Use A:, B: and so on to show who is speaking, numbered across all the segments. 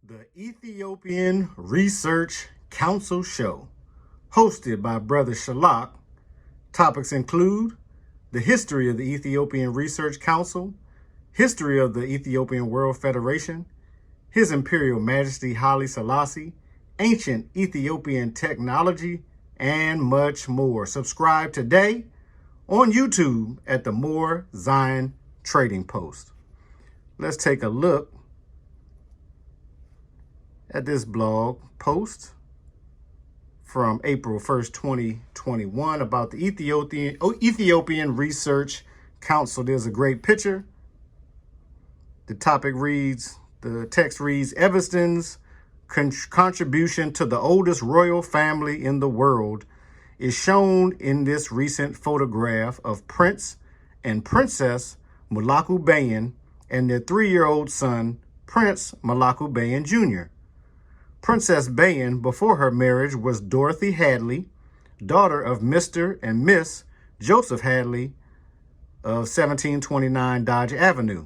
A: The Ethiopian Research Council Show, hosted by Brother Shalak. Topics include the history of the Ethiopian Research Council, history of the Ethiopian World Federation, His Imperial Majesty Haile Selassie, ancient Ethiopian technology, and much more. Subscribe today on YouTube at the More Zion Trading Post. Let's take a look at this blog post from April 1st, 2021 about the Ethiopian Research Council. There's a great picture. The text reads, Evanston's contribution to the oldest royal family in the world is shown in this recent photograph of Prince and Princess Mulaku Bayan and their 3-year-old son, Prince Mulaku Bayan Jr. Princess Bayan, before her marriage, was Dorothy Hadley, daughter of Mr. and Miss Joseph Hadley of 1729 Dodge Avenue.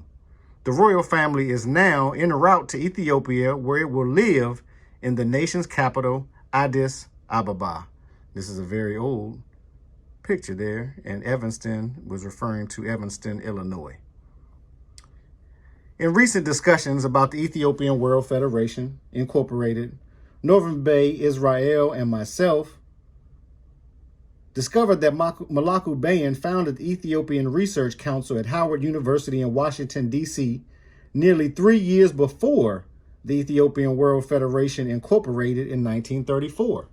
A: The royal family is now en route to Ethiopia, where it will live in the nation's capital, Addis Ababa. This is a very old picture there, and Evanston was referring to Evanston, Illinois. In recent discussions about the Ethiopian World Federation, Incorporated, Northern Bay, Israel, and myself discovered that Mulaku Bayan founded the Ethiopian Research Council at Howard University in Washington, D.C., nearly 3 years before the Ethiopian World Federation Incorporated in 1934.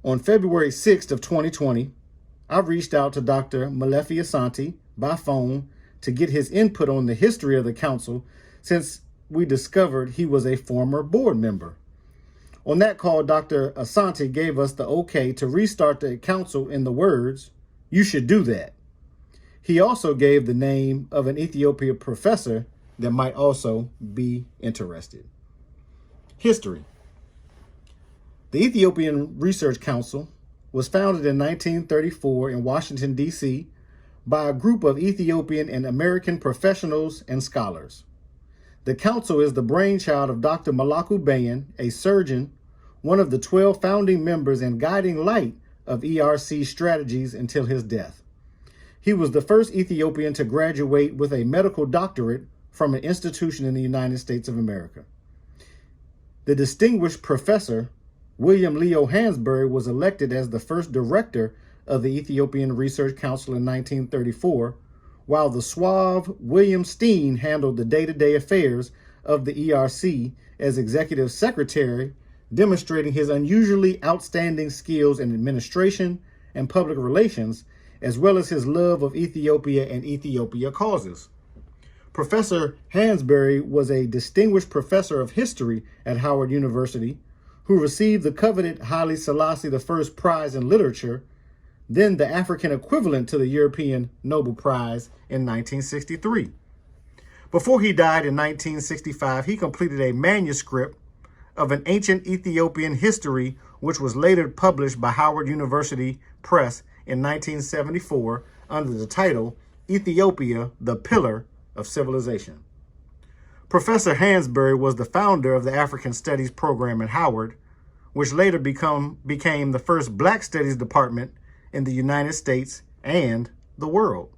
A: On February 6th of 2020, I reached out to Dr. Malefi Asante by phone to get his input on the history of the council, since we discovered he was a former board member. On that call, Dr. Asante gave us the okay to restart the council in the words, "You should do that." He also gave the name of an Ethiopia professor that might also be interested. History. The Ethiopian Research Council was founded in 1934 in Washington, D.C., by a group of Ethiopian and American professionals and scholars. The council is the brainchild of Dr. Mulaku Bayan, a surgeon, one of the 12 founding members and guiding light of ERC strategies until his death. He was the first Ethiopian to graduate with a medical doctorate from an institution in the United States of America. The distinguished professor, William Leo Hansberry, was elected as the first director of the Ethiopian Research Council in 1934, while the suave William Steen handled the day-to-day affairs of the ERC as executive secretary, demonstrating his unusually outstanding skills in administration and public relations, as well as his love of Ethiopia and Ethiopia causes. Professor Hansberry was a distinguished professor of history at Howard University, who received the coveted Haile Selassie I Prize in Literature, then the African equivalent to the European Nobel Prize, in 1963. Before he died in 1965, he completed a manuscript of an ancient Ethiopian history, which was later published by Howard University Press in 1974 under the title Ethiopia, the Pillar of Civilization. Professor Hansberry was the founder of the African Studies program at Howard, which later became the first Black Studies department in the United States and the world.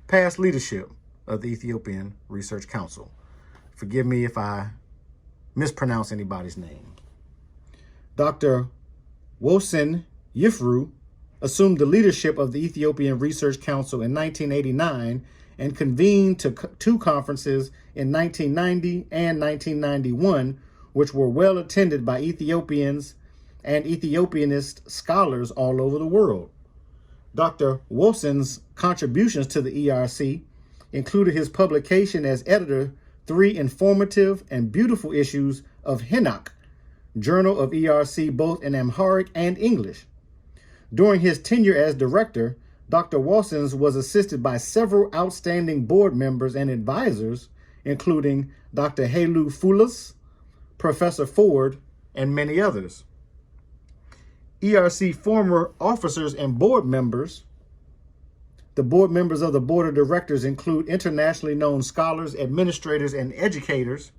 A: Past leadership of the Ethiopian Research Council. Forgive me if I mispronounce anybody's name. Dr. Wosin Yifru assumed the leadership of the Ethiopian Research Council in 1989 and convened two conferences in 1990 and 1991, which were well attended by Ethiopians and Ethiopianist scholars all over the world. Dr. Wosin's contributions to the ERC included his publication as editor 3 informative and beautiful issues of Hinak, Journal of ERC, both in Amharic and English. During his tenure as director, Dr. Wosin was assisted by several outstanding board members and advisors, including Dr. Helu Fulas, Professor Ford, and many others. ERC former officers and board members. The board members of the board of directors include internationally known scholars, administrators, and educators,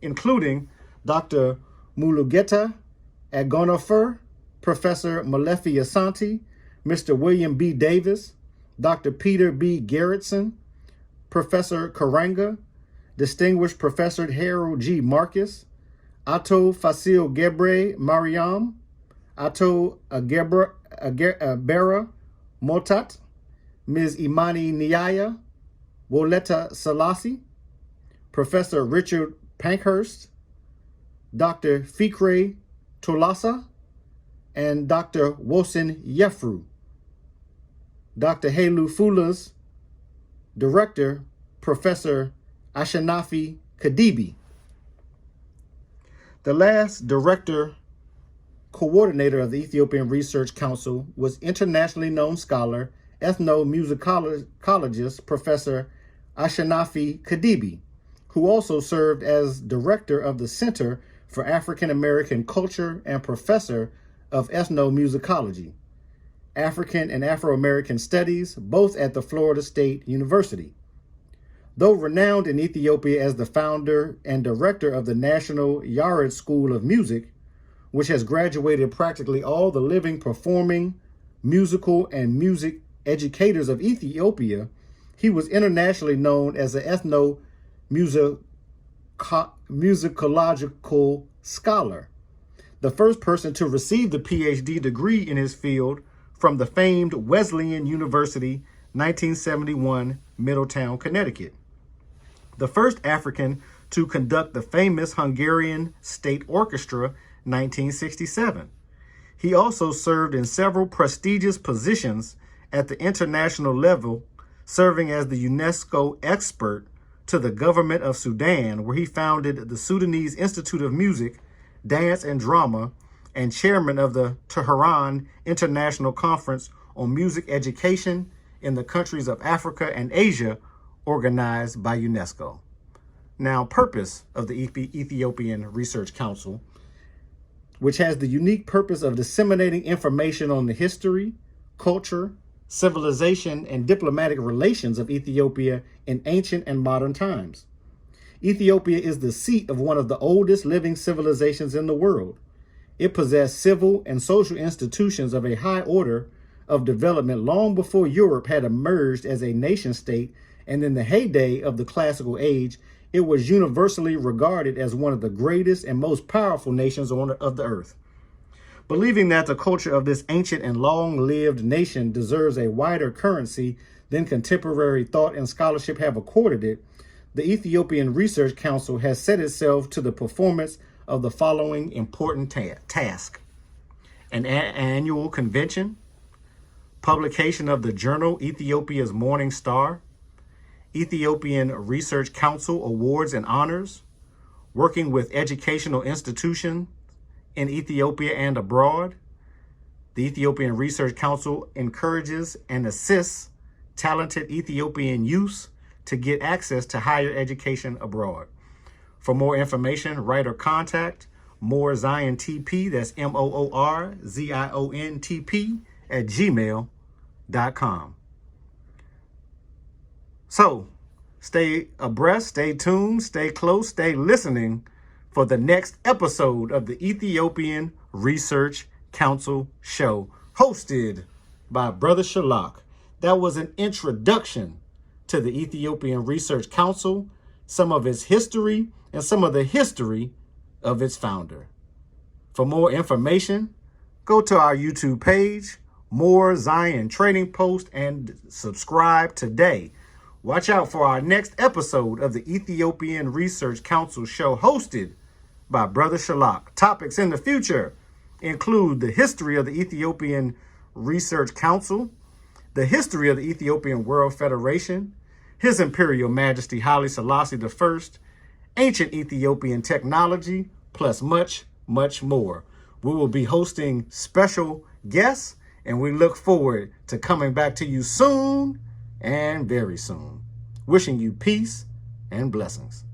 A: including Dr. Mulugeta Agonofer, Professor Malefi Asante, Mr. William B. Davis, Dr. Peter B. Gerritsen, Professor Karanga, Distinguished Professor Harold G. Marcus, Ato Fasil Gebre Mariam, Ato Abera Motat, Ms. Imani Niaya, Woleta Selassie, Professor Richard Pankhurst, Dr. Fikre Tolasa, and Dr. Wosin Yefru. Dr. Helu Fula's director, Professor Ashanafi Kadibi. The last director coordinator of the Ethiopian Research Council was internationally known scholar, ethnomusicologist, Professor Ashanafi Kadibi, who also served as director of the Center for African American Culture and professor of ethnomusicology, African and Afro-American Studies, both at the Florida State University. Though renowned in Ethiopia as the founder and director of the National Yared School of Music, which has graduated practically all the living performing, musical, and music educators of Ethiopia, he was internationally known as an ethnomusicological scholar, the first person to receive the PhD degree in his field from the famed Wesleyan University, 1971, Middletown, Connecticut. The first African to conduct the famous Hungarian State Orchestra, 1967. He also served in several prestigious positions at the international level, serving as the UNESCO expert to the government of Sudan, where he founded the Sudanese Institute of Music, Dance and Drama, and chairman of the Tehran International Conference on Music Education in the countries of Africa and Asia, organized by UNESCO. Now, purpose of the Ethiopian Research Council, which has the unique purpose of disseminating information on the history, culture, civilization, and diplomatic relations of Ethiopia in ancient and modern times. Ethiopia is the seat of one of the oldest living civilizations in the world. It possessed civil and social institutions of a high order of development long before Europe had emerged as a nation state, and in the heyday of the classical age, it was universally regarded as one of the greatest and most powerful nations of the earth. Believing that the culture of this ancient and long-lived nation deserves a wider currency than contemporary thought and scholarship have accorded it, the Ethiopian Research Council has set itself to the performance of the following important task: an annual convention, publication of the journal Ethiopia's Morning Star, Ethiopian Research Council awards and honors, working with educational institutions in Ethiopia and abroad. The Ethiopian Research Council encourages and assists talented Ethiopian youth to get access to higher education abroad. For more information, write or contact Moor Zion TP, that's MOORZIONTP @gmail.com. So, stay abreast, stay tuned, stay close, stay listening for the next episode of the Ethiopian Research Council show, hosted by Brother Shalak. That was an introduction to the Ethiopian Research Council, some of its history, and some of the history of its founder. For more information, go to our YouTube page, Moor Zion Trading Post, and subscribe today. Watch out for our next episode of the Ethiopian Research Council show, hosted by Brother Shalak. Topics in the future include the history of the Ethiopian Research Council, the history of the Ethiopian World Federation, His Imperial Majesty Haile Selassie I, ancient Ethiopian technology, plus much, much more. We will be hosting special guests, and we look forward to coming back to you soon and very soon. Wishing you peace and blessings.